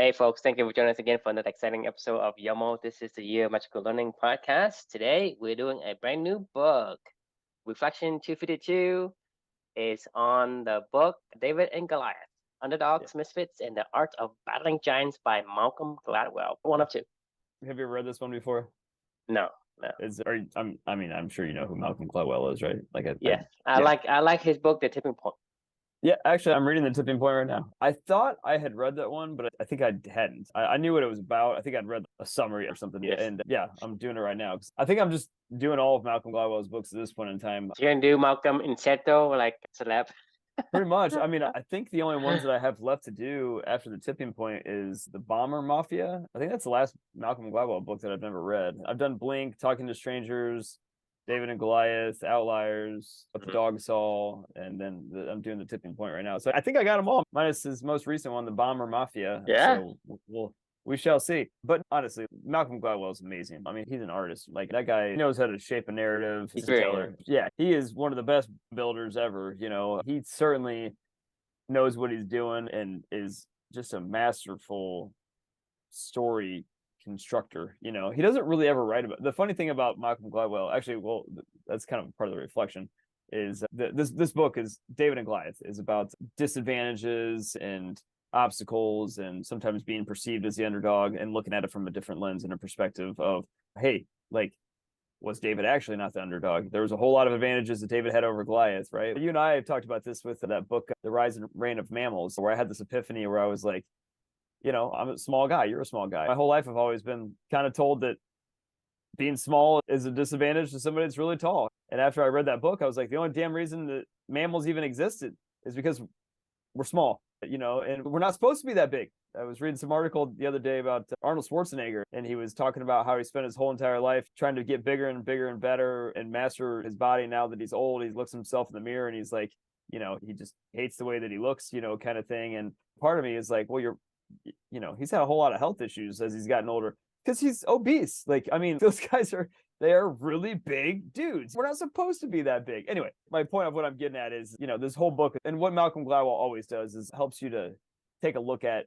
Hey, folks, thank you for joining us again for another exciting episode of Yomo. This is the Year of Magical Learning podcast. Today, we're doing a brand new book. Reflection 252 is on the book David and Goliath, Yeah. Underdogs, Misfits, and the Art of Battling Giants by Malcolm Gladwell. One of two. Have you ever read this one before? No, no. I'm sure you know who Malcolm Gladwell is, right? Yes, Yeah. I like his book, The Tipping Point. Yeah, actually, I'm reading The Tipping Point right now. I thought I had read that one, but I think I hadn't. I knew what it was about. I think I'd read a summary or something. Yes. And yeah, I'm doing it right now. I think I'm just doing all of Malcolm Gladwell's books at this point in time. You're gonna do Malcolm Insetto, like celeb. Pretty much. I mean, I think the only ones that I have left to do after The Tipping Point is The Bomber Mafia. I think that's the last Malcolm Gladwell book that I've never read. I've done Blink, Talking to Strangers, David and Goliath, Outliers, What the Dog Saw, and then I'm doing The Tipping Point right now. So I think I got them all, minus his most recent one, The Bomber Mafia. Yeah. So we shall see. But honestly, Malcolm Gladwell is amazing. I mean, he's an artist. Like, that guy knows how to shape a narrative. He's brilliant. Yeah, he is one of the best builders ever. He certainly knows what he's doing and is just a masterful story constructor. He doesn't really ever write about. The funny thing about Malcolm Gladwell, actually, well, that's kind of part of the reflection, is this book is David and Goliath is about disadvantages and obstacles and sometimes being perceived as the underdog and looking at it from a different lens and a perspective of, hey, like, was David actually not the underdog? There was a whole lot of advantages that David had over Goliath, right? You and I have talked about this with that book, The Rise and Reign of Mammals, where I had this epiphany where I was like, I'm a small guy. You're a small guy. My whole life, I've always been kind of told that being small is a disadvantage to somebody that's really tall. And after I read that book, I was like, the only damn reason that mammals even existed is because we're small, and we're not supposed to be that big. I was reading some article the other day about Arnold Schwarzenegger, and he was talking about how he spent his whole entire life trying to get bigger and bigger and better and master his body. Now that he's old, he looks himself in the mirror and he's like, he just hates the way that he looks, kind of thing. And part of me is like, well, he's had a whole lot of health issues as he's gotten older because he's obese. Like, I mean, those guys they're really big dudes. We're not supposed to be that big. Anyway, my point of what I'm getting at is, this whole book and what Malcolm Gladwell always does is helps you to take a look at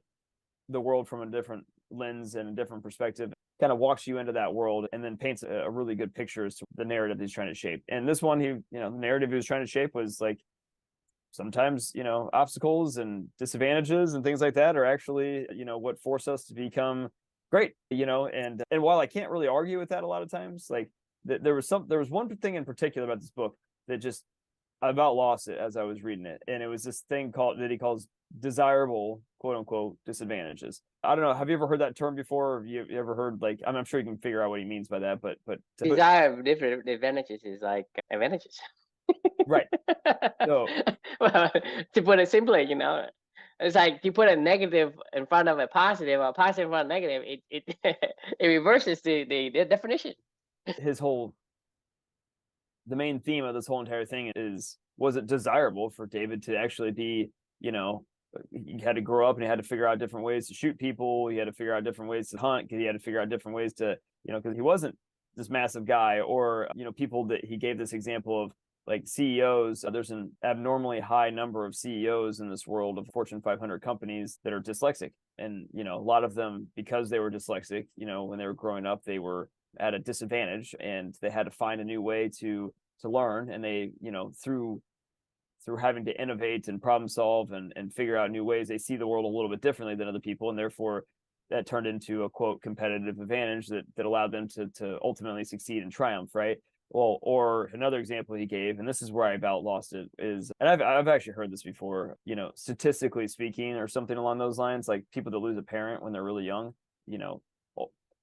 the world from a different lens and a different perspective, kind of walks you into that world and then paints a really good picture as to the narrative he's trying to shape. And this one, the narrative he was trying to shape was like, sometimes, obstacles and disadvantages and things like that are actually, what force us to become great, and while I can't really argue with that a lot of times, like there was one thing in particular about this book that just, I about lost it as I was reading it. And it was this thing that he calls desirable, quote unquote, disadvantages. I don't know. Have you ever heard that term before? Or have you ever heard, like, I'm sure you can figure out what he means by that, but Desire different advantages is like advantages. Right. So, well, to put it simply, it's like you put a negative in front of a positive or a positive in front of negative, it it reverses the definition. The main theme of this whole entire thing is, was it desirable for David to actually be, he had to grow up and he had to figure out different ways to shoot people. He had to figure out different ways to hunt because he had to figure out different ways to, because he wasn't this massive guy. Or, people that he gave this example of, like CEOs, there's an abnormally high number of CEOs in this world of Fortune 500 companies that are dyslexic. And, a lot of them, because they were dyslexic, when they were growing up, they were at a disadvantage and they had to find a new way to learn. And they, through having to innovate and problem solve and figure out new ways, they see the world a little bit differently than other people. And therefore that turned into a quote competitive advantage that allowed them to ultimately succeed and triumph, right? Well, or another example he gave, and this is where I about lost it, is, and I've actually heard this before, statistically speaking, or something along those lines, like people that lose a parent when they're really young,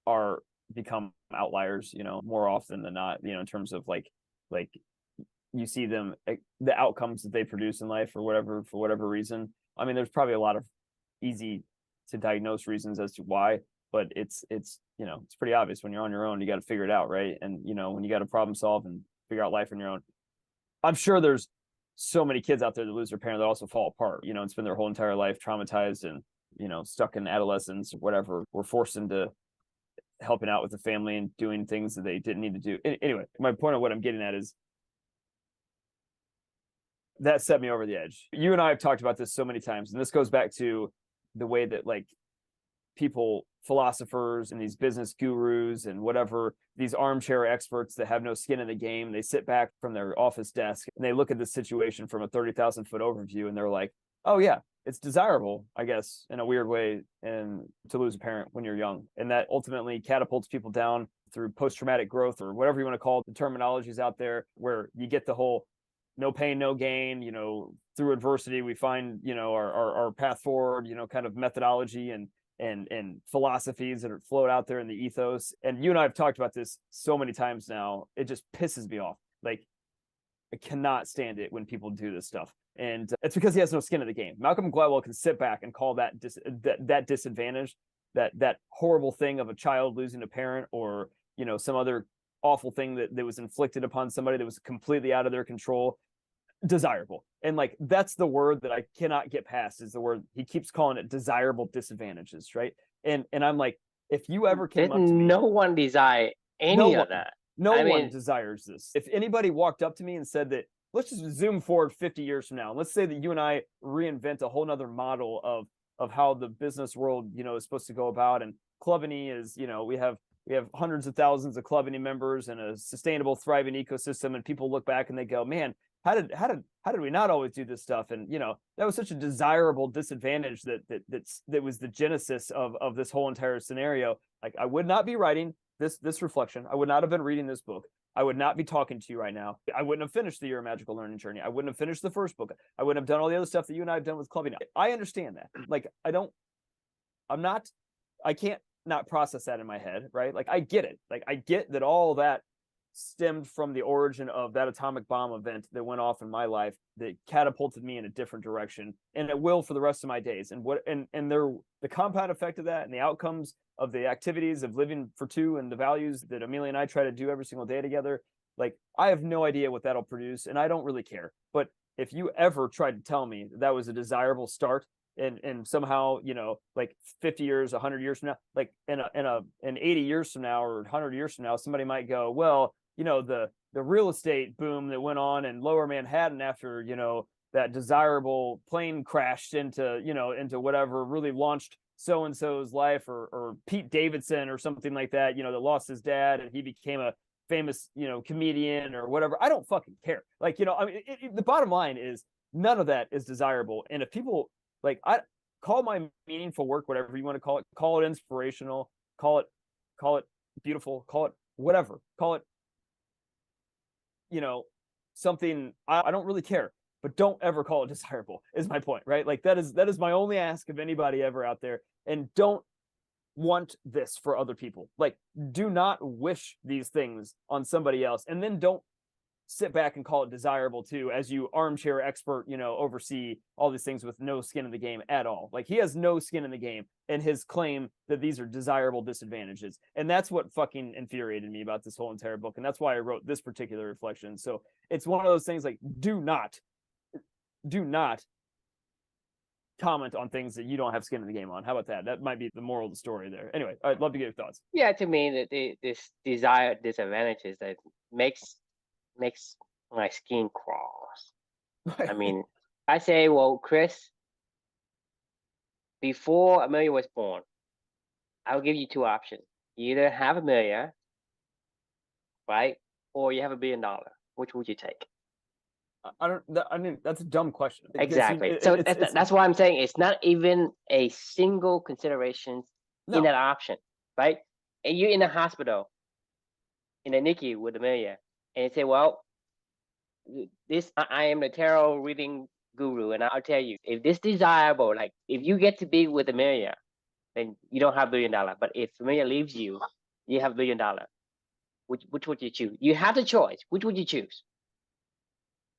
are become outliers, more often than not, in terms of like you see them, the outcomes that they produce in life or whatever, for whatever reason. I mean, there's probably a lot of easy to diagnose reasons as to why, but it's pretty obvious when you're on your own. You got to figure it out, right? And when you got to problem solve and figure out life on your own, I'm sure there's so many kids out there that lose their parent that also fall apart, and spend their whole entire life traumatized and stuck in adolescence or whatever, were forced into helping out with the family and doing things that they didn't need to do. Anyway, my point of what I'm getting at is that set me over the edge. You and I have talked about this so many times, and this goes back to the way that, like, people, philosophers and these business gurus and whatever, these armchair experts that have no skin in the game. They sit back from their office desk and they look at the situation from a 30,000 foot overview and they're like, oh yeah, it's desirable, I guess, in a weird way, and to lose a parent when you're young. And that ultimately catapults people down through post-traumatic growth, or whatever you want to call it. The terminologies out there where you get the whole no pain, no gain, through adversity, we find, our path forward, kind of methodology and philosophies that are float out there in the ethos. And you and I have talked about this so many times now. It just pisses me off. Like, I cannot stand it when people do this stuff. And it's because he has no skin in the game. Malcolm Gladwell can sit back and call that that disadvantage, that horrible thing of a child losing a parent, or some other awful thing that was inflicted upon somebody that was completely out of their control, desirable. And like, that's the word that I cannot get past, is the word he keeps calling it, desirable disadvantages, right? And I'm like, if you ever came up to me, no one desire any of that. No one desires this. If anybody walked up to me and said that, let's just zoom forward 50 years from now, and let's say that you and I reinvent a whole nother model of how the business world, is supposed to go about. And Clubany is, we have hundreds of thousands of Clubany members and a sustainable, thriving ecosystem. And people look back and they go, man, how did we not always do this stuff? And that was such a desirable disadvantage that was the genesis of this whole entire scenario. Like, I would not be writing this reflection. I would not have been reading this book. I would not be talking to you right now. I wouldn't have finished the Your Magical Learning Journey. I wouldn't have finished the first book. I wouldn't have done all the other stuff that you and I have done with Clubby. I understand that. Like, I can't not process that in my head, right? Like, I get it. Like, I get that all that stemmed from the origin of that atomic bomb event that went off in my life that catapulted me in a different direction, and it will for the rest of my days. And the compound effect of that and the outcomes of the activities of living for two and the values that Amelia and I try to do every single day together, like, I have no idea what that'll produce, and I don't really care. But if you ever tried to tell me that was a desirable start, and somehow, like 50 years, 100 years from now, like in 80 years from now or 100 years from now, somebody might go, well, the real estate boom that went on in Lower Manhattan after, that desirable plane crashed into whatever really launched so-and-so's life, or Pete Davidson or something like that, that lost his dad and he became a famous, comedian or whatever. I don't fucking care. Like, the bottom line is none of that is desirable. And if people, like, I call my meaningful work, whatever you want to call it inspirational, call it beautiful, call it whatever, call it, something, I don't really care, but don't ever call it desirable, is my point, right? Like, that is my only ask of anybody ever out there. And don't want this for other people. Like, do not wish these things on somebody else, and then don't sit back and call it desirable too, as you armchair expert, oversee all these things with no skin in the game at all. Like, he has no skin in the game in his claim that these are desirable disadvantages. And that's what fucking infuriated me about this whole entire book. And that's why I wrote this particular reflection. So it's one of those things, like, do not comment on things that you don't have skin in the game on. How about that? That might be the moral of the story there. Anyway, I'd love to get your thoughts. Yeah, to me, this desire disadvantages that makes my skin crawls. Right. I mean, I say, well, Chris, before Amelia was born, I'll give you two options. You either have Amelia, right, or you have $1 billion. Which would you take? I mean, that's a dumb question. Exactly. That's why I'm saying it's not even a single consideration in that option, right? And you're in the hospital, in the NICU with Amelia, and you say, well, I am the tarot reading guru, and I'll tell you, if this desirable, like, if you get to be with Amelia, then you don't have $1 billion. But if Amelia leaves you, you have $1 billion. Which would you choose? You have the choice. Which would you choose?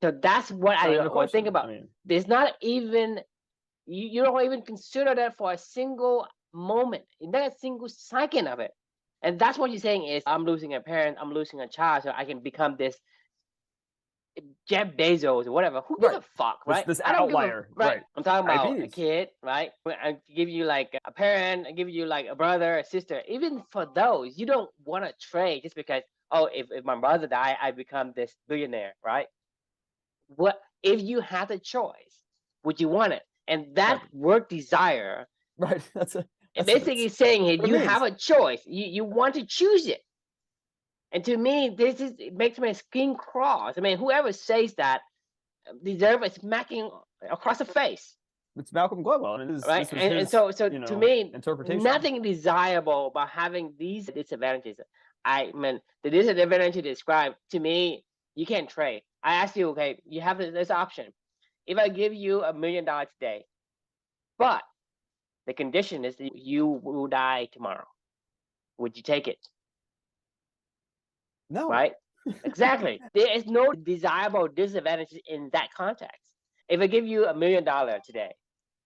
So that's what I think about. I mean, there's not even, you don't even consider that for a single moment, not a single second of it. And that's what you're saying is, I'm losing a parent, I'm losing a child, so I can become this Jeff Bezos or whatever. Who gives a fuck, right? This outlier, right? I'm talking about a kid, right? I give you like a parent, I give you like a brother, a sister. Even for those, you don't want to trade just because, oh, if my brother died, I become this billionaire, right? What if you had the choice? Would you want it? And that word desire, right? basically saying here, you have means. a choice. You want to choose it. And to me, it makes my skin crawl. I mean, whoever says that deserves a smacking across the face. It's Malcolm Gladwell, and Right. this was And his, so to me, interpretation. nothing desirable about having these disadvantages. I mean, the disadvantage you described, to me, you can't trade. I ask you, okay, you have this option. If I give you $1 million today, but the condition is that you will die tomorrow, would you take it? No. Right? Exactly. There is no desirable disadvantage in that context. If I give you $1 million today,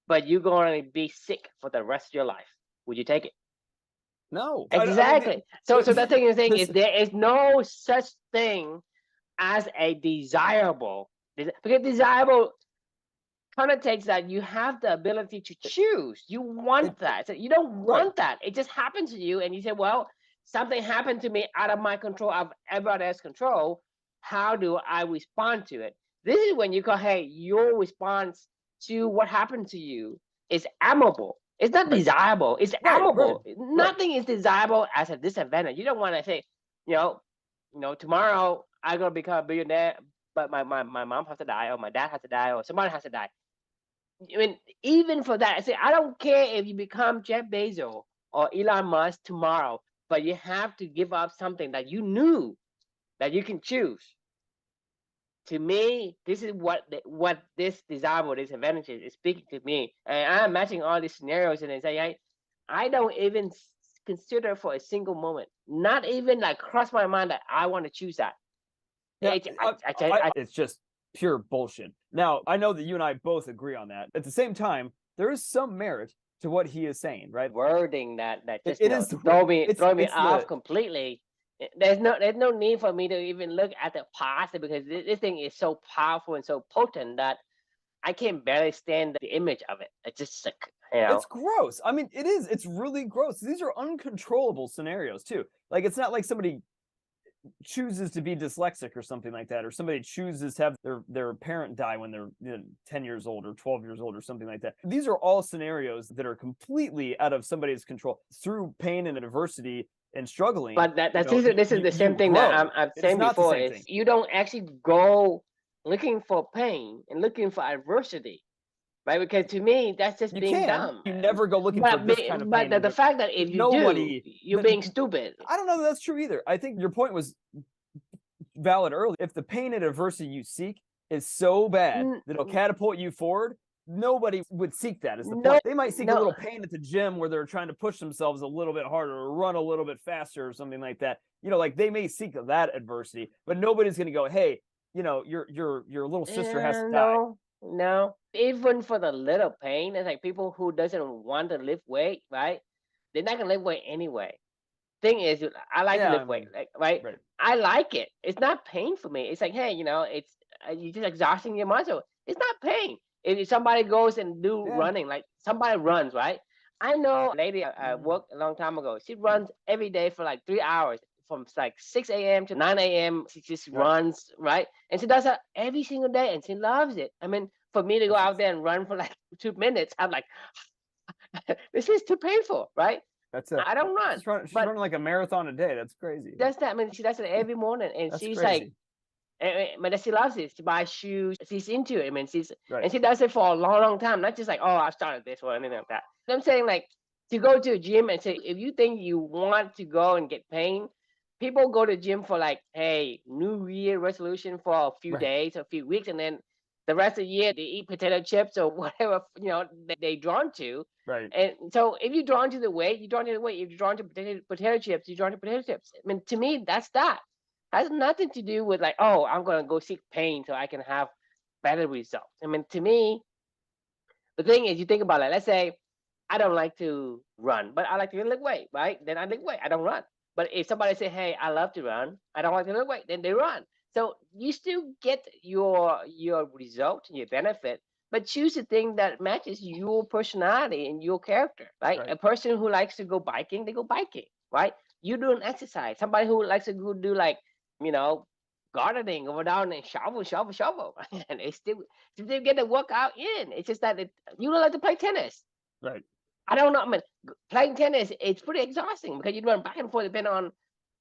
but you're going to be sick for the rest of your life, would you take it? No. Exactly. I mean, so the thing is there is no such thing as a desirable, because desirable connotates that you have the ability to choose. You want that. So you don't want that. It just happens to you, and you say, well, something happened to me out of my control, out of everybody else's control. How do I respond to it? This is when you go, hey, your response to what happened to you is admirable. It's not desirable. It's admirable. Nothing is desirable as a disadvantage. You don't want to say, tomorrow I'm gonna become a billionaire, but my mom has to die, or my dad has to die, or somebody has to die. I mean, even for that, I say, I don't care if you become Jeff Bezos or Elon Musk tomorrow, but you have to give up something that you knew that you can choose. To me, this is what this desirable disadvantage is speaking to me. And I'm matching all these scenarios and I say, I don't even consider for a single moment, not even like cross my mind that I want to choose that. Yeah, it's just pure bullshit. Now, I know that you and I both agree on that. At the same time, there is some merit to what he is saying, right? Wording that just throw me off completely. There's no need for me to even look at the past, because this thing is so powerful and so potent that I can barely stand the image of it. It's just sick. It's gross. I mean, it is. It's really gross. These are uncontrollable scenarios too. Like, it's not like somebody chooses to be dyslexic or something like that, or somebody chooses to have their parent die when they're 10 years old or 12 years old or something like that. These are all scenarios that are completely out of somebody's control through pain and adversity and struggling. But this is the same thing that I'm saying before, is you don't actually go looking for pain and looking for adversity. Right, because to me, that's just being dumb. You never go looking for this kind of pain. But the fact that if you do, you're being stupid. I don't know that that's true either. I think your point was valid earlier. If the pain and adversity you seek is so bad that it'll catapult you forward, nobody would seek that as the point. They might seek a little pain at the gym where they're trying to push themselves a little bit harder or run a little bit faster or something like that. Like they may seek that adversity, but nobody's going to go, hey, your little sister has to die. No, even for the little pain, it's like people who doesn't want to lift weight, right? They're not gonna lift weight anyway. Thing is, I like to lift weight, right? I like it. It's not pain for me. It's like, hey, it's you're just exhausting your muscle. It's not pain. If somebody goes and do running, like somebody runs, right? I know a lady I worked a long time ago. She runs every day for like 3 hours, from like 6 a.m. to 9 a.m. She just runs, right? And she does that every single day, and she loves it. I mean, for me to go out there and run for like 2 minutes, I'm like, this is too painful, right? I don't run. She's running like a marathon a day. That's crazy. That's that. I mean, she does it every morning, and she's crazy. But she loves it. She buys shoes. She's into it. I mean, and she does it for a long, long time. Not just like, oh, I started this or anything like that. I'm saying, like, to go to a gym and say, if you think you want to go and get pain, people go to the gym for like, hey, New Year resolution for a few days, a few weeks, and then the rest of the year they eat potato chips or whatever they're drawn to. Right. And so if you're drawn to the weight, you're drawn to the weight. If you're drawn to potato chips, you're drawn to potato chips. I mean, to me, that's that. Has nothing to do with like, oh, I'm gonna go seek pain so I can have better results. I mean, to me, the thing is, you think about it. Let's say I don't like to run, but I like to lift weight, right? Then I lift weight. I don't run. But if somebody say, hey, I love to run, I don't like to lift weight, then they run. So you still get your result and your benefit, but choose the thing that matches your personality and your character, right? A person who likes to go biking, they go biking, right? You do an exercise. Somebody who likes to go do like, gardening, go down and shovel, and they still get the workout in. It's just that you don't like to play tennis. Right. I don't know. I mean, playing tennis, it's pretty exhausting because you run back and forth depending on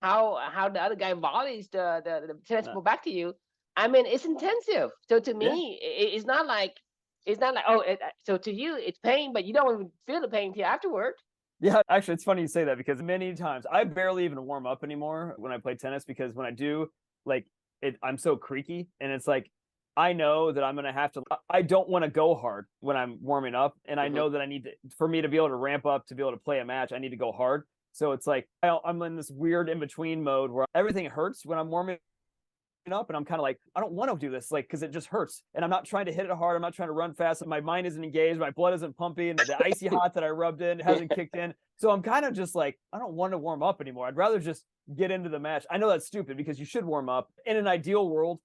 how the other guy volleys the tennis ball back to you. I mean, it's intensive. So to Yeah. me, it's not like, oh, so to you it's pain, but you don't even feel the pain till afterward. Yeah, actually, it's funny you say that because many times I barely even warm up anymore when I play tennis because when I do, like I'm so creaky and it's like I know that I'm gonna have to. I don't want to go hard when I'm warming up, and I Hmm. know that I need to, for me to be able to ramp up to be able to play a match, I need to go hard. So it's like I'm in this weird in between mode where everything hurts when I'm warming up and I'm kind of like I don't want to do this like because it just hurts and I'm not trying to hit it hard, I'm not trying to run fast, my mind isn't engaged, my blood isn't pumping, the icy hot that I rubbed in hasn't kicked in, so I'm kind of just like I don't want to warm up anymore, I'd rather just get into the match. I know that's stupid because you should warm up. In an ideal world,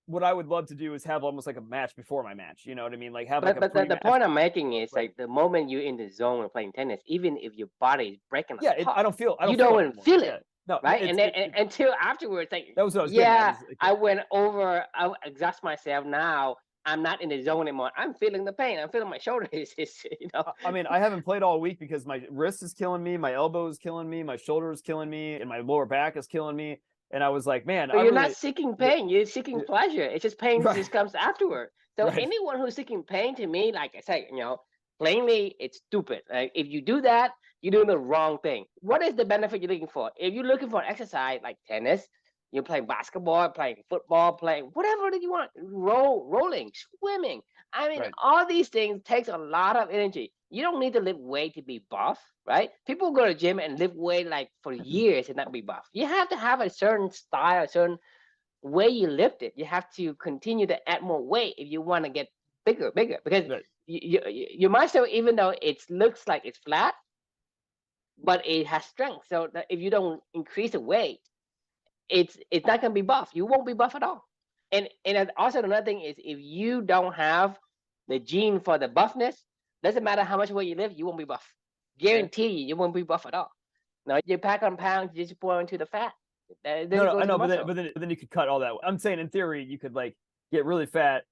what I would love to do is have almost like a match before my match, you know what I mean, like have like But a the pre-match. point I'm making is Right. like the moment you're in the zone and playing tennis, even if your body is breaking Yeah, apart, I you don't feel don't it even anymore. feel it, Yeah, no, right? it's And then until afterwards, like, that was what I was getting at yeah, is like, I went over, I exhaust myself. Now I'm not in the zone anymore. I'm feeling the pain. I'm feeling my shoulders. I mean, I haven't played all week because my wrist is killing me, my elbow is killing me, my shoulder is killing me, and my lower back is killing me. And I was like, man, But I you're not really, seeking yeah, pain. You're seeking yeah, pleasure. It's just pain right, just comes afterward. So right, anyone who's seeking pain, to me, like I say, plainly, it's stupid. Like if you do that, you're doing the wrong thing. What is the benefit you're looking for? If you're looking for an exercise like tennis, you're playing basketball, playing football, playing whatever that you want, rolling, swimming. I mean, right. all these things takes a lot of energy. You don't need to lift weight to be buff, right? People go to gym and lift weight like for years and not be buff. You have to have a certain style, a certain way you lift it. You have to continue to add more weight if you want to get bigger. Because Right. your muscle, even though it looks like it's flat, but it has strength. So that if you don't increase the weight, it's not gonna be buff. You won't be buff at all. And also another thing is if you don't have the gene for the buffness, doesn't matter how much weight you lift, you won't be buff. Okay. Guarantee you won't be buff at all. No, you pack on pounds, you just pour into the fat. Then No, it no, I goes to know, muscle. but then you could cut all that. I'm saying in theory, you could like get really fat,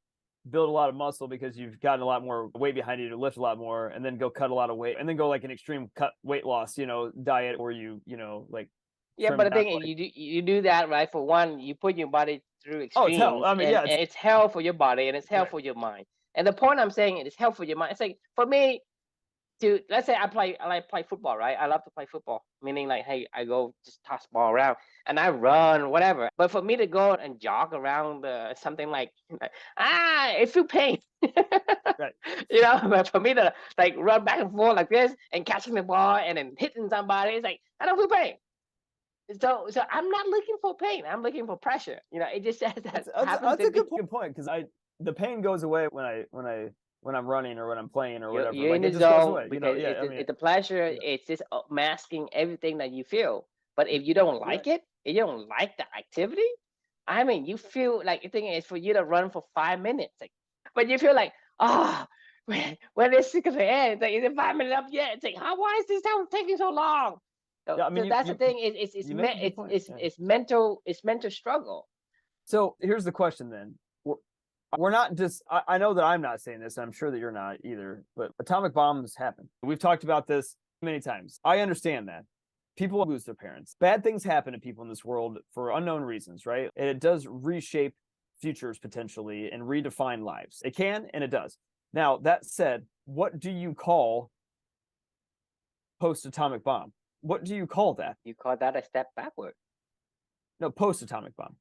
build a lot of muscle because you've gotten a lot more weight behind you to lift a lot more, and then go cut a lot of weight, and then go like an extreme cut weight loss, diet, or like Yeah, trim but the down thing is, like, you do that, right? For one, you put your body through oh, it's hell. extremes, I mean, yeah, and it's hell for your body and it's hell right. for your mind. And the point I'm saying is hell for your mind. It's like for me, to let's say I like play football, right? I love to play football, meaning like, hey, I go just toss ball around and I run, whatever. But for me to go and jog around something like, it feel pain, Right. But for me to like run back and forth like this and catching the ball and then hitting somebody, it's like I don't feel pain. So I'm not looking for pain. I'm looking for pressure. It just says that happens That's to a be. good point because the pain goes away when I'm running or when I'm playing or whatever. You're in Like the it just goes zone away. because Yeah, I mean, it's the pleasure. yeah, It's just masking everything that you feel. But if you don't right. like it, if you don't like the activity, I mean, you feel like the thing is for you to run for 5 minutes, like, but you feel like, oh, when it's sick of the end, it's like, is it 5 minutes up yet? It's like, why is this taking so long? So, Yeah, I mean, so that's the thing. you make a good point. Yeah. It's mental struggle. So here's the question then. We're not just, I know that I'm not saying this, and I'm sure that you're not either, but atomic bombs happen. We've talked about this many times. I understand that. People lose their parents. Bad things happen to people in this world for unknown reasons, right? And it does reshape futures potentially and redefine lives. It can and it does. Now, that said, what do you call post atomic bomb? What do you call that? You call that a step backward. No, post atomic bomb.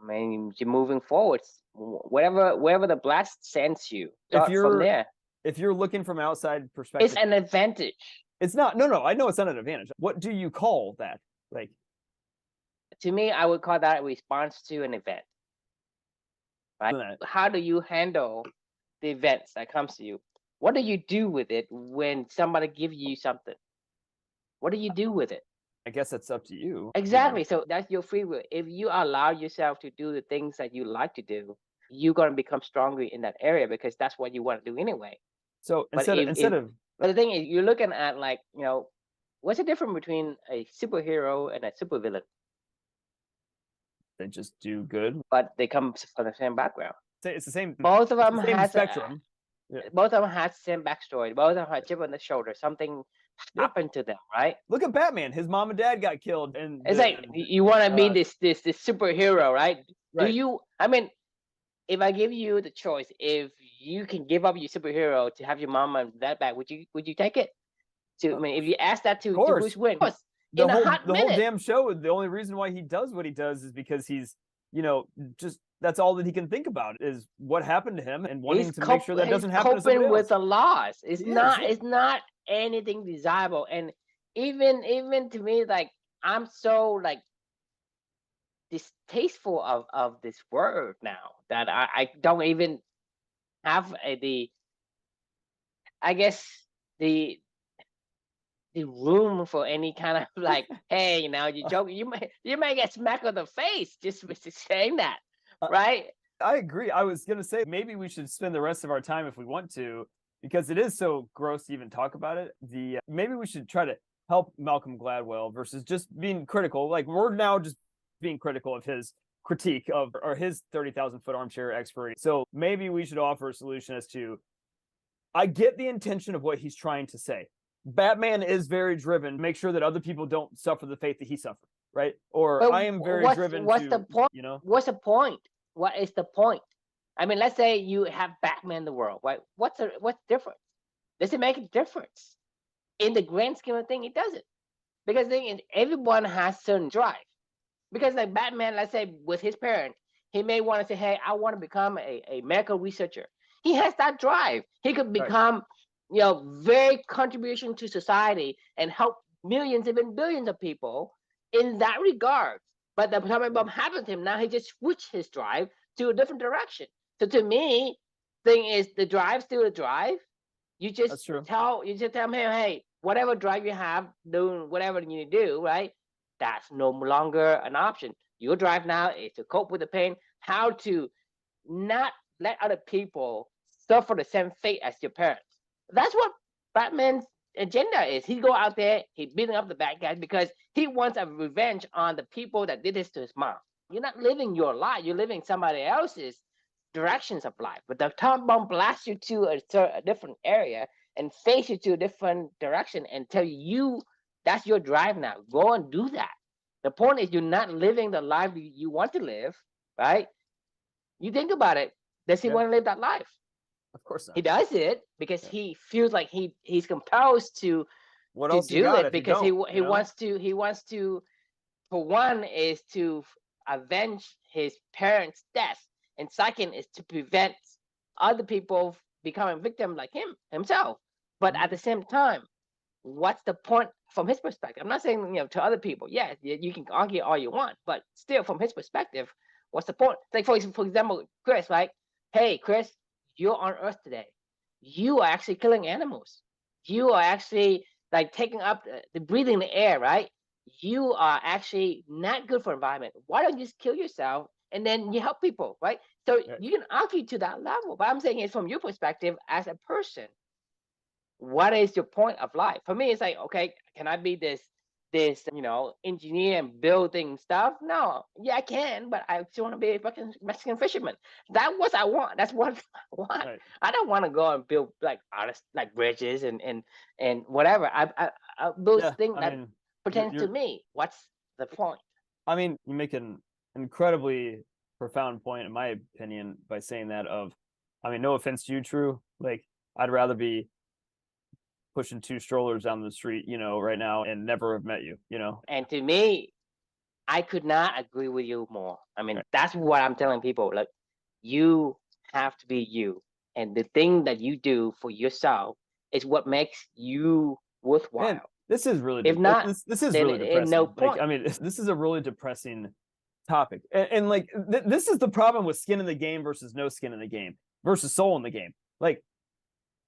I mean, you're moving forwards. Wherever the blast sends you, start from there. If you're looking from outside It's perspective, an advantage. it's not. No, I know it's not an advantage. What do you call that? Like, To me, I would call that a response to an event. Right? that. How do you handle the events that comes to you? What do you do with it when somebody gives you something? What do you do with it? I guess that's up to you. Exactly. So that's your free will. If you allow yourself to do the things that you like to do, you're gonna become stronger in that area because that's what you want to do anyway. So But but the thing is, you're looking at like, what's the difference between a superhero and a supervillain? they just do good. But they come from the same background. It's the same. Both of It's them the same has spectrum. Yeah. Both of them had the same backstory. Both of them had chip on the shoulder. Something Yeah. happened to them, right? Look at Batman. His mom and dad got killed, and It's like you want to be this superhero, right? right. Do you? I mean, if I give you the choice, if you can give up your superhero to have your mom and dad back, would you take it? I mean, if you ask that to Bruce Wayne, the in a hot whole minute. damn show, the only reason why he does what he does is because he's, just that's all that he can think about is what happened to him and wanting to make sure that doesn't happen to somebody else. With the loss. It's not anything desirable. And even to me, like, I'm so like distasteful of this word now that I don't even have I guess the room for any kind of like, hey, you joke, you might get smacked on the face just for saying that, right? I agree. I was gonna say maybe we should spend the rest of our time, if we want to, because it is so gross to even talk about it. Maybe we should try to help Malcolm Gladwell versus just being critical. Like, we're now just being critical of his critique of, or his 30,000-foot armchair expert. So maybe we should offer a solution as to, I get the intention of what he's trying to say. Batman is very driven to make sure that other people don't suffer the fate that he suffered, right? Or I am very driven what's the point? What's the point? What is the point? I mean, let's say you have Batman in the world, right? What's difference? Does it make a difference? In the grand scheme of things, it doesn't. Because everyone has certain drive. Because like Batman, let's say with his parent, he may want to say, hey, I want to become a medical researcher. He has that drive. He could become, very contribution to society and help millions, even billions of people in that regard. But the atomic bomb happened to him. Now he just switched his drive to a different direction. So to me, thing is the drive still the drive. You just tell him, hey, whatever drive you have, doing whatever you do, right? That's no longer an option. Your drive now is to cope with the pain, how to not let other people suffer the same fate as your parents. That's what Batman's agenda is. He go out there, he beating up the bad guys because he wants a revenge on the people that did this to his mom. You're not living your life. You're living somebody else's directions of life. But the atomic bomb blasts you to a different area and face you to a different direction and tell you that's your drive now. Go and do that. The point is you're not living the life you want to live, right? You think about it. Does he want to live that life? Of course not. He does it because he feels like he's compelled to do it because he wants to, for one, is to avenge his parents' death, and second is to prevent other people becoming victims like himself. But at the same time, what's the point from his perspective? I'm not saying to other people. Yeah, you can argue all you want, but still from his perspective, what's the point? Like for example, Chris, right? Hey, Chris, you're on Earth today. You are actually killing animals. You are actually like taking up the breathing the air, right? You are actually not good for environment. Why don't you just kill yourself and then you help people, right? So you can argue to that level. But I'm saying it's from your perspective as a person. What is your point of life? For me, it's like, okay, can I be this engineer and building stuff? No, yeah, I can, but I still want to be a fucking Mexican fisherman. That's what I want. That's what I want. Right. I don't want to go and build like artists, like bridges and whatever. I build things that pertains to me. What's the point? I mean, you make an incredibly profound point, in my opinion, by saying that. No offense to you, True. Like, I'd rather be pushing 2 strollers down the street, right now and never have met you, And to me, I could not agree with you more. I mean, that's what I'm telling people. Like, you have to be you. And the thing that you do for yourself is what makes you worthwhile. Man, this is really, if not, this is really depressing. No point. This is a really depressing topic. And like, this is the problem with skin in the game versus no skin in the game versus soul in the game. Like,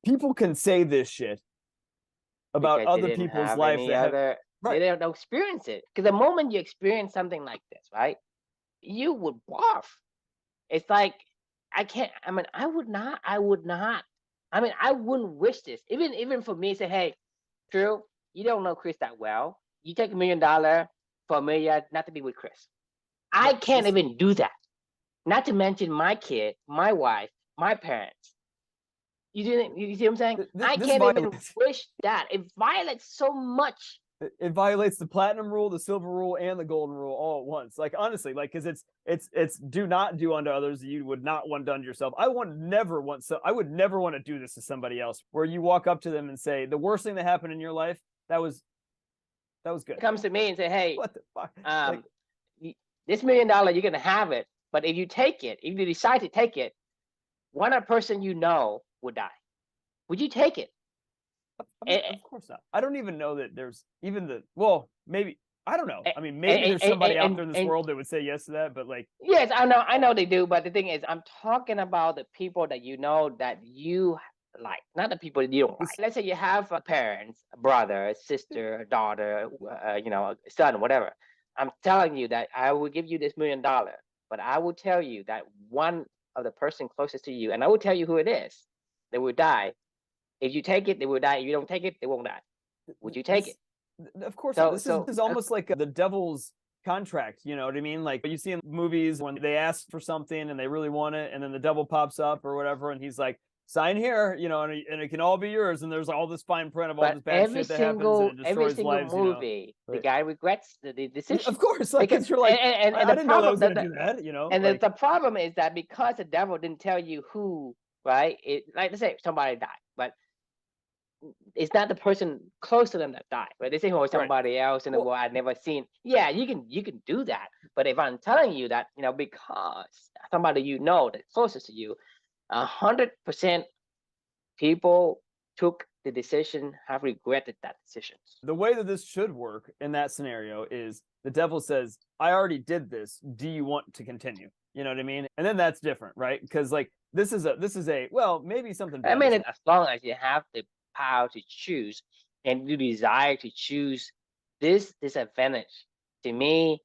people can say this shit about because other people's lives they don't experience it. Because the moment you experience something like this, right, you would barf. It's like, I would not. I wouldn't wish this. Even for me, say, hey, Drew, you don't know Chris that well. You take $1 million for $1 million not to be with Chris. I can't even do that. Not to mention my kid, my wife, my parents. You see what I'm saying? I This can't even violates wish that. It violates so much. it violates the platinum rule, the silver rule, and the golden rule all at once. Like honestly, like because it's do not do unto others that you would not want done to yourself. I would never want to do this to somebody else. Where you walk up to them and say the worst thing that happened in your life, that was good. It comes to me and say, hey, What the fuck? um, this $1 million, you're gonna have it, but if you take it, if you decide to take it, one other person you know would die. Would you take it? Of course not. I don't even know that there's even maybe I don't know. I mean, maybe and, there's somebody out and, there in this and, world that would say yes to that, but like, yes, I know they do, but the thing is, I'm talking about the people that you know that you like, not the people that you don't like. Let's say you have a parents, a brother, a sister, a daughter, a son, whatever. I'm telling you that I will give you this $1 million, but I will tell you that one of the person closest to you, and I will tell you who it is, they will die. If you take it, they will die. If you don't take it, they won't die. Would you take it? Of course So, not. This is almost like the devil's contract. You know what I mean? Like you see in movies when they ask for something and they really want it, and then the devil pops up or whatever, and he's like, "Sign here," and it can all be yours. And there's all this fine print of all this bad shit that happens, and it destroys lives. Movie, the guy regrets the decision. Of course, like because you're like, I didn't know that was going to do that. And the problem is that because the devil didn't tell you who, right? Like let's say somebody died, but it's not the person close to them that died, right? They say, "Oh, somebody else in the world I've never seen." Yeah, you can do that, but if I'm telling you that, because somebody that's closest to you, 100% people took the decision, have regretted that decision. The way that this should work in that scenario is the devil says, "I already did this. Do you want to continue?" You know what I mean? And then that's different, right? Because like this is a maybe something bad. I mean, as long as you have the power to choose and you desire to choose this disadvantage, to me,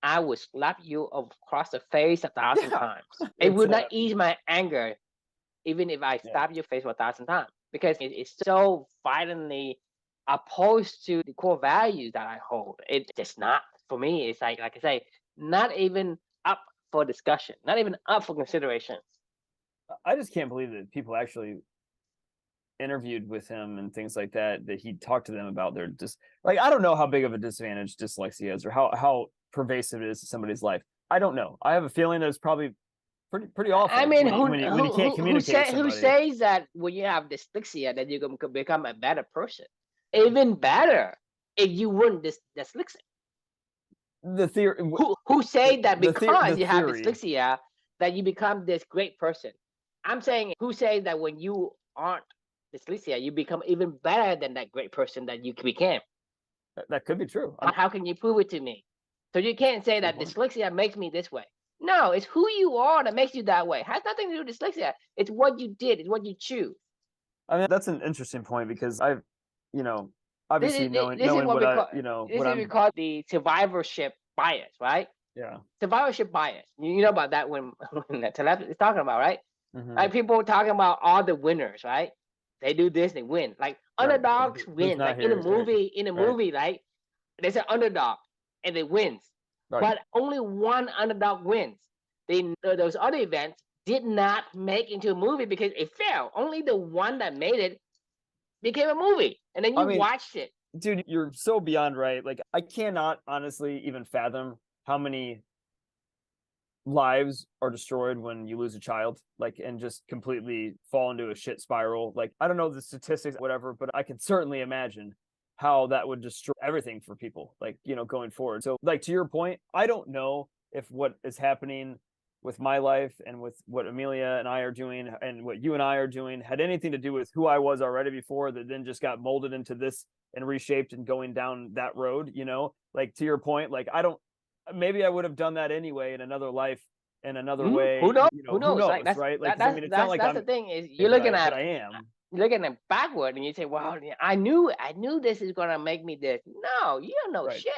I would slap you across the face 1,000 times. It would not ease my anger, even if I slap your face 1,000 times, because it's so violently opposed to the core values that I hold. It's just not, for me, it's like I say, not even up for discussion, not even up for consideration. I just can't believe that people actually interviewed with him and things like that he talked to them about their I don't know how big of a disadvantage dyslexia is or how pervasive it is to somebody's life. I don't know. I have a feeling that it's probably pretty awful. I mean, when you can't communicate who says that when you have dyslexia that you can become a better person? Even better if you weren't dyslexic. The theory. Who say that because you have dyslexia that you become this great person? I'm saying, who says that when you aren't dyslexia, you become even better than that great person that you became? That could be true. How can you prove it to me? So you can't say that dyslexia makes me this way. No, it's who you are that makes you that way. It has nothing to do with dyslexia. It's what you did. It's what you choose. I mean, that's an interesting point because I've, obviously knowing what we call the survivorship bias, right? Yeah. Survivorship bias. You know about that when Taleb is talking about, right? Mm-hmm. Like people talking about all the winners, right? They do this, they win. Like underdogs win. Like in a movie, right? There's an underdog and it wins. Right. But only one underdog wins. Those other events did not make into a movie because it failed. Only the one that made it became a movie. And then you watched it. Dude, you're so beyond right. Like, I cannot honestly even fathom how many lives are destroyed when you lose a child, like, and just completely fall into a shit spiral. Like, I don't know the statistics, whatever, but I can certainly imagine how that would destroy everything for people, like, going forward. So, like, to your point, I don't know if what is happening with my life and with what Amelia and I are doing and what you and I are doing had anything to do with who I was already before that then just got molded into this and reshaped and going down that road, like, to your point, like, maybe I would have done that anyway in another life in another way. Who knows? Who knows, like, right? Like, it's not like that's the thing is you're looking at I am. You're looking at backward and you say, well, I knew this is going to make me this. No, you don't know shit.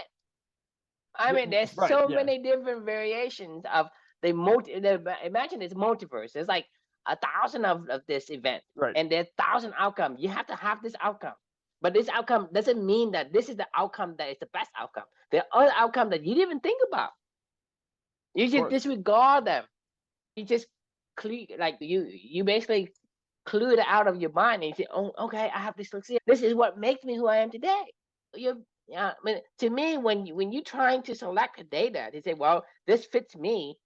I mean, there's so many different variations of imagine it's multiverse. There's like 1,000 of this event, and there's 1,000 outcomes. You have to have this outcome, but this outcome doesn't mean that this is the outcome that is the best outcome. There are other outcomes that you didn't even think about. You just disregard them. You just you basically clue it out of your mind, and you say, "Oh, okay, I have dyslexia. This is what makes me who I am today." You're, yeah, I mean, to me, when you're trying to select the data, they say, "Well, this fits me,"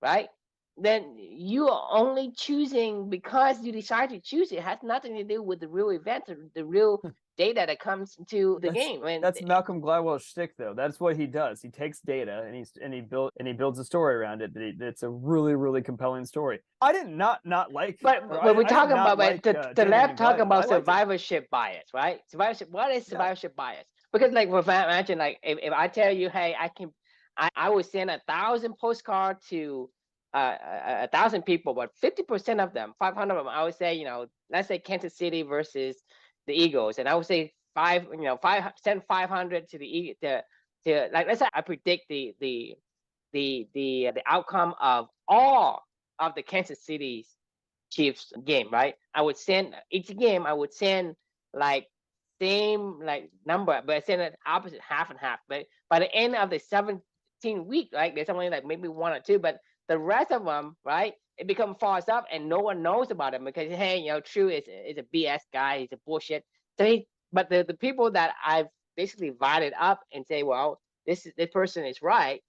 right? Then you are only choosing because you decide to choose it. It has nothing to do with the real events or the real data that comes into the game. I mean, That's Malcolm Gladwell's shtick, though. That's what he does. He takes data and he builds a story around it. It's a really, really compelling story. I did not like, but or when we're I did talking not about like the Gentleman left and talking Gladwell. I about liked it. survivorship bias, right? Survivorship. What is Yeah. survivorship bias? Because like, if I imagine, like, if I tell you, hey, I would send 1,000 postcards to 1,000 people, but 50% of them, 500 of them, I would say, let's say Kansas City versus the Eagles, and I would say send 500 to the to like, let's say I predict the outcome of all of the Kansas City's Chiefs game, right? I would send each game. I would send like same like number, but I send it opposite, half and half. But by the end of the 17 week, right, there's only like maybe one or two, but the rest of them, right, it becomes false up, and no one knows about him because, hey, True is a BS guy. He's a bullshit. But the people that I've basically divided up and say, well, this person is right,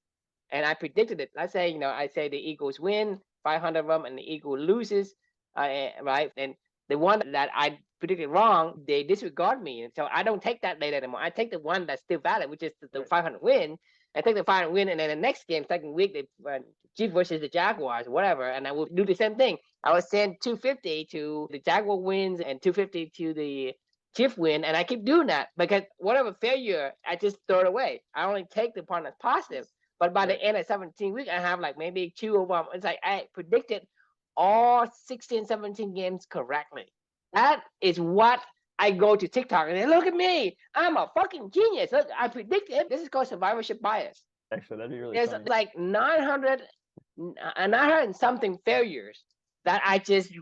and I predicted it. Let's say, I say the Eagles win 500 of them, and the Eagle loses, right? And the one that I predicted wrong, they disregard me, and so I don't take that data anymore. I take the one that's still valid, which is the 500 win. I take the 500 win, and then the next game, second week, the Chiefs versus the Jaguars, whatever, and I will do the same thing. I will send 250 to the Jaguar wins and 250 to the Chief win, and I keep doing that because whatever failure, I just throw it away. I only take the part that's positive. But by the end of 17 weeks, I have like maybe two of them. It's like I predicted all 16, 17 games correctly. That is what I go to TikTok and they look at me. I'm a fucking genius. Look, I predicted it. This is called survivorship bias. Actually, that'd be really There's funny. like 900 and something failures that I just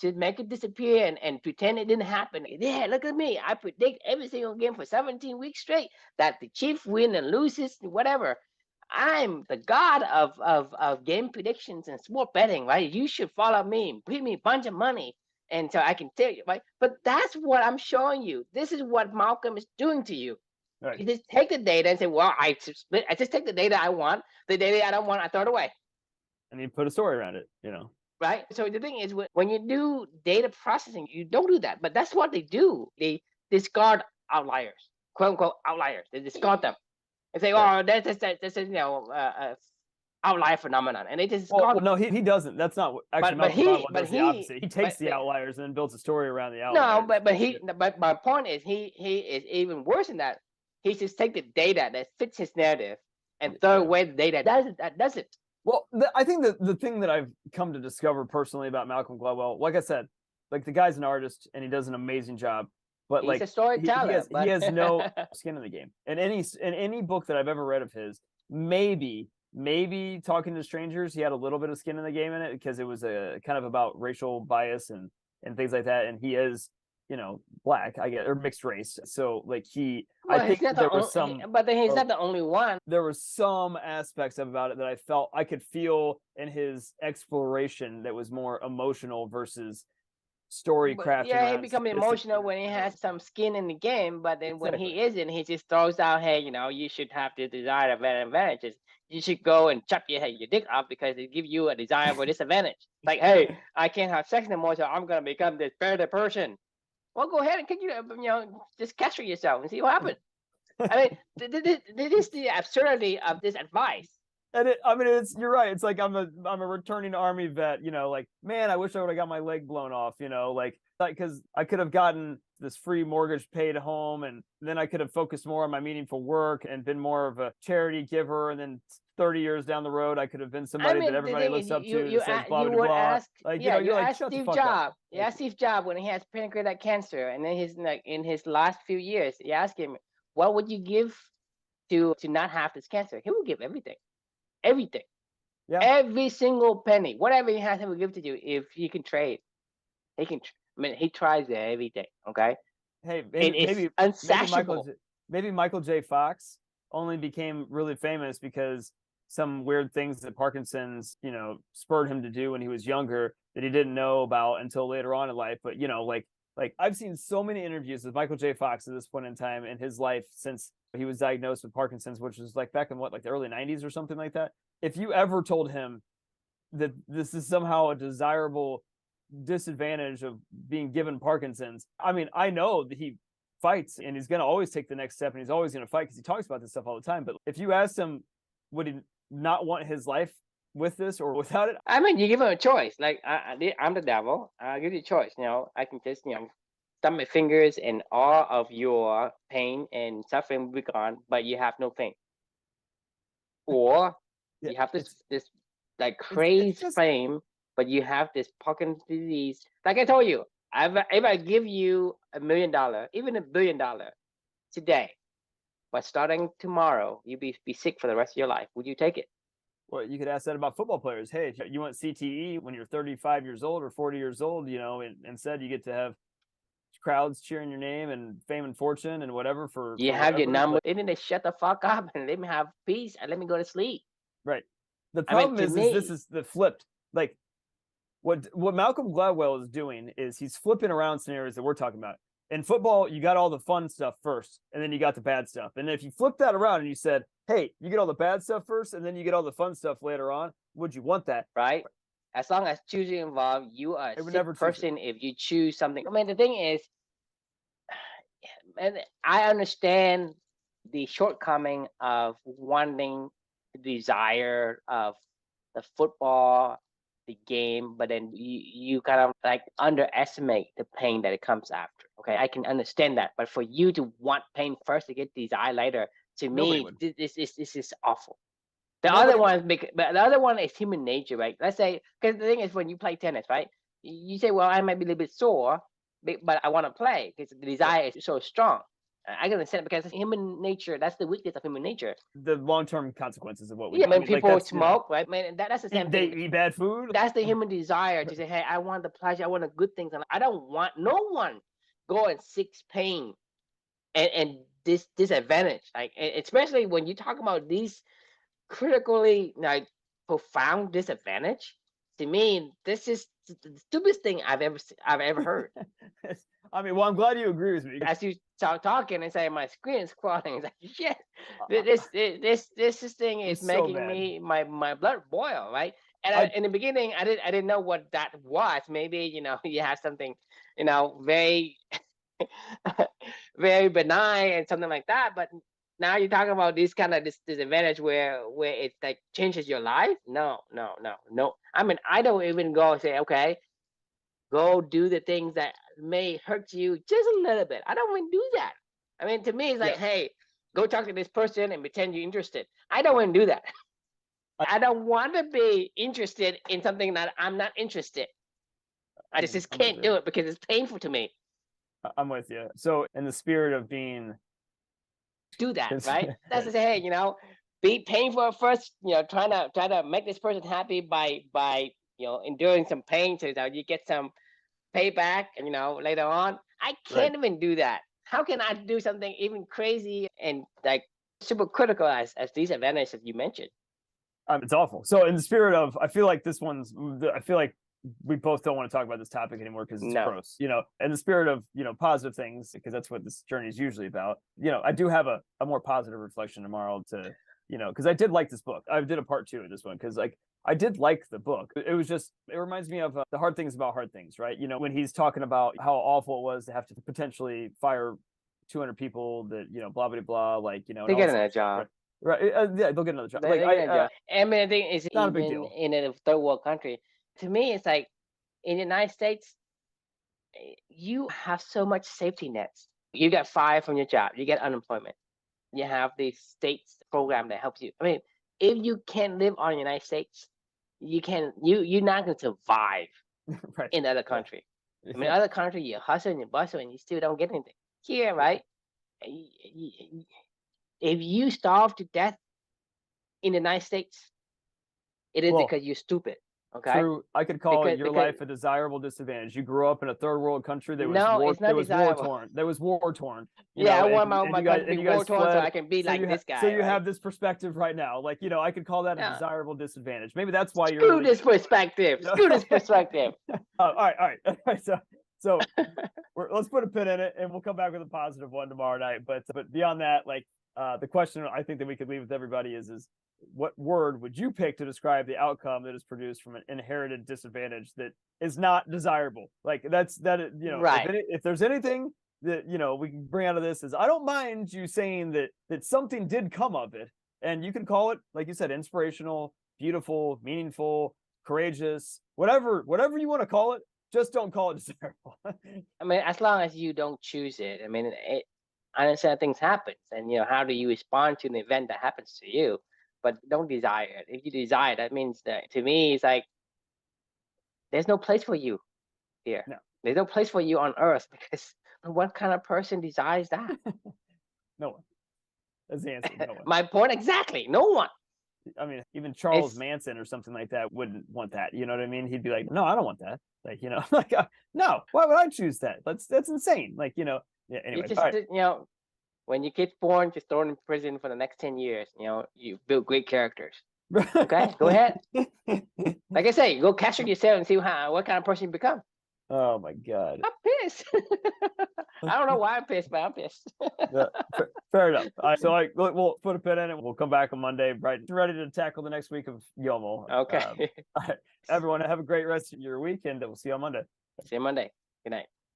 just make it disappear and pretend it didn't happen. Yeah, look at me. I predict every single game for 17 weeks straight that the Chiefs win and loses, whatever. I'm the god of game predictions and sport betting, right? You should follow me and pay me a bunch of money. And so I can tell you, right? But that's what I'm showing you. This is what Malcolm is doing to you. Right. You just take the data and say, well, I just take the data I want. The data I don't want, I throw it away. And you put a story around it, Right? So the thing is, when you do data processing, you don't do that. But that's what they do. They discard outliers, quote unquote outliers. They discard them and say, "Oh, that's outlier phenomenon," and they just well, no, he doesn't. That's not actually. But he does the opposite. He takes the outliers and then builds a story around the outliers. No, but my point is he is even worse than that. He just take the data that fits his narrative and throw away the data that doesn't. Well, I think the thing that I've come to discover personally about Malcolm Gladwell, like I said, like the guy's an artist and he does an amazing job. But he's a storyteller. He has no skin in the game. In any book that I've ever read of his, maybe Talking to Strangers, he had a little bit of skin in the game in it because it was a kind of about racial bias and things like that. And he is, black, I guess, or mixed race. So like I think there was some, but then he's not the only one. There were some aspects about it that I felt I could feel in his exploration that was more emotional versus story crafting. Yeah, he becomes emotional when he has some skin in the game, but then when he isn't, he just throws out, hey, you should have the desired advantages. You should go and chop your dick off because it gives you a desirable disadvantage. Like, hey, I can't have sex anymore, so I'm gonna become this better person. Well, go ahead and just castrate yourself and see what happens. I mean, this is the absurdity of this advice. And you're right. It's like I'm a returning army vet, like, man, I wish I would have got my leg blown off, like because I could have gotten this free mortgage paid home, and then I could have focused more on my meaningful work and been more of a charity giver, and then 30 years down the road I could have been somebody that everybody looks up to and says blah, blah, blah. You ask Steve Jobs. You ask Steve Jobs when he has pancreatic cancer, and then in his last few years, you ask him, what would you give to not have this cancer? He will give everything. Yeah. Every single penny, whatever he has, he will give to you if he can trade. He tries every day. Okay. Hey, maybe unsatiable. Maybe Michael J. Fox only became really famous because some weird things that Parkinson's, spurred him to do when he was younger that he didn't know about until later on in life. But, like I've seen so many interviews with Michael J. Fox at this point in time in his life since he was diagnosed with Parkinson's, which was like back in the early 90s or something like that. If you ever told him that this is somehow a desirable disadvantage of being given Parkinson's, I mean, I know that he fights and he's going to always take the next step and he's always going to fight because he talks about this stuff all the time. But if you asked him, would he not want his life with this or without it? I mean, you give him a choice. Like, I'm the devil. I'll give you a choice. I can just, stump my fingers and all of your pain and suffering will be gone, but you have no pain. Or you have this like crazy fame, but you have this Parkinson's disease. Like I told you, if I give you $1 million, even $1 billion today, but starting tomorrow, you'll be sick for the rest of your life. Would you take it? Well, you could ask that about football players. Hey, if you want CTE when you're 35 years old or 40 years old, and instead you get to have crowds cheering your name and fame and fortune and whatever for you have your number. Didn't they shut the fuck up and let me have peace and let me go to sleep? Right. The problem is this is the flipped. Like what Malcolm Gladwell is doing is he's flipping around scenarios that we're talking about. In football, you got all the fun stuff first, and then you got the bad stuff. And if you flip that around and you said, hey, you get all the bad stuff first, and then you get all the fun stuff later on, would you want that? Right. As long as choosing involved, you are a sick person if you choose something. I mean, the thing is, and I understand the shortcoming of wanting the desire of the football, the game, but then you kind of like underestimate the pain that it comes after. Okay, I can understand that, but for you to want pain first to get desire later, to me, this is awful. The other one is human nature, right? Let's say, because the thing is, when you play tennis, right, you say, well, I might be a little bit sore, but I want to play because the desire is so strong. I can understand it because human nature, that's the weakness of human nature. The long-term consequences of what we do. Yeah, when people smoke, right? Man, that's the same thing. They eat bad food. That's the human desire to say, hey, I want the pleasure, I want the good things. And I don't want no one go and seek pain and this disadvantage. Like, especially when you talk about these critically like profound disadvantage. To me, this is the stupidest thing I've ever heard. I mean, well, I'm glad you agree with me. As you start talking and say my screen is crawling, it's like shit. This thing is making me my blood boil, right? And in the beginning, I didn't know what that was. Maybe you have something, very very benign and something like that. But now you're talking about this kind of disadvantage where it like changes your life. No. I mean, I don't even go and say, okay, go do the things that may hurt you just a little bit. I don't even do that. I mean, to me, it's like, hey, go talk to this person and pretend you're interested. I don't even do that. I don't want to be interested in something that I'm not interested. I just can't do it because it's painful to me. I'm with you. So in the spirit of being... do that, right? That's to say, hey, be painful at first, trying to make this person happy by enduring some pain so that you get some payback, and later on. I can't even do that. How can I do something even crazy and like super critical as these advantages that you mentioned? It's awful. So in the spirit of, I feel like we both don't want to talk about this topic anymore because it's gross, in the spirit of, positive things, because that's what this journey is usually about. I do have a more positive reflection tomorrow to, because I did like this book. I did a part 2 of this one because I did like the book. It was just, it reminds me of The Hard Things About Hard Things, right? When he's talking about how awful it was to have to potentially fire 200 people that, blah, blah, blah, like, they get another job. Right. Yeah, they'll get another job. I mean, I think it's not a big deal. In a third world country. To me, it's like in the United States, you have so much safety nets. You get fired from your job, you get unemployment. You have the state's program that helps you. I mean, if you can't live on the United States, you're not going to survive in other country. I mean, other country, you hustle and you bustle and you still don't get anything. Here, right? If you starve to death in the United States, it is because you're stupid. Okay. True. I could call Because your life a desirable disadvantage. You grew up in a third world country that was no, war. it's not That was war desirable. torn. That was war torn. You Yeah, I know, want my country to and be you war guys torn so fled. I can be So like this so guy, you right? have this perspective right now. Like, I could call that a Yeah. desirable disadvantage. Maybe that's why you're Screw really. this perspective. Screw this perspective. All right, all right. So let's put a pin in it, and we'll come back with a positive one tomorrow night. But beyond that, like the question I think that we could leave with everybody is what word would you pick to describe the outcome that is produced from an inherited disadvantage that is not desirable? Like Right. if there's anything that we can bring out of this is I don't mind you saying that something did come of it, and you can call it, like you said, inspirational, beautiful, meaningful, courageous, whatever you want to call it. Just don't call it desirable. I mean, as long as you don't choose it. I mean, I understand things happen, and how do you respond to an event that happens to you? But don't desire it. If you desire, that means that to me, it's like there's no place for you here. No. There's no place for you on Earth because what kind of person desires that? No one. That's the answer. No one. My point exactly. No one. I mean, even Charles Manson or something like that wouldn't want that. You know what I mean? He'd be like, "No, I don't want that." Like, like, no, why would I choose that? That's insane. Like, yeah. Anyway, You just, when your kid's born, just throw him in prison for the next 10 years. You build great characters. Okay, go ahead. Like I say, go catch it yourself and see what kind of person you become. Oh my God. I'm pissed. I don't know why I'm pissed, but I'm pissed. Fair enough. So we'll put a pin in it. We'll come back on Monday, right, ready to tackle the next week of Yomo. Okay. All right. Everyone, have a great rest of your week, and we'll see you on Monday. See you Monday. Good night.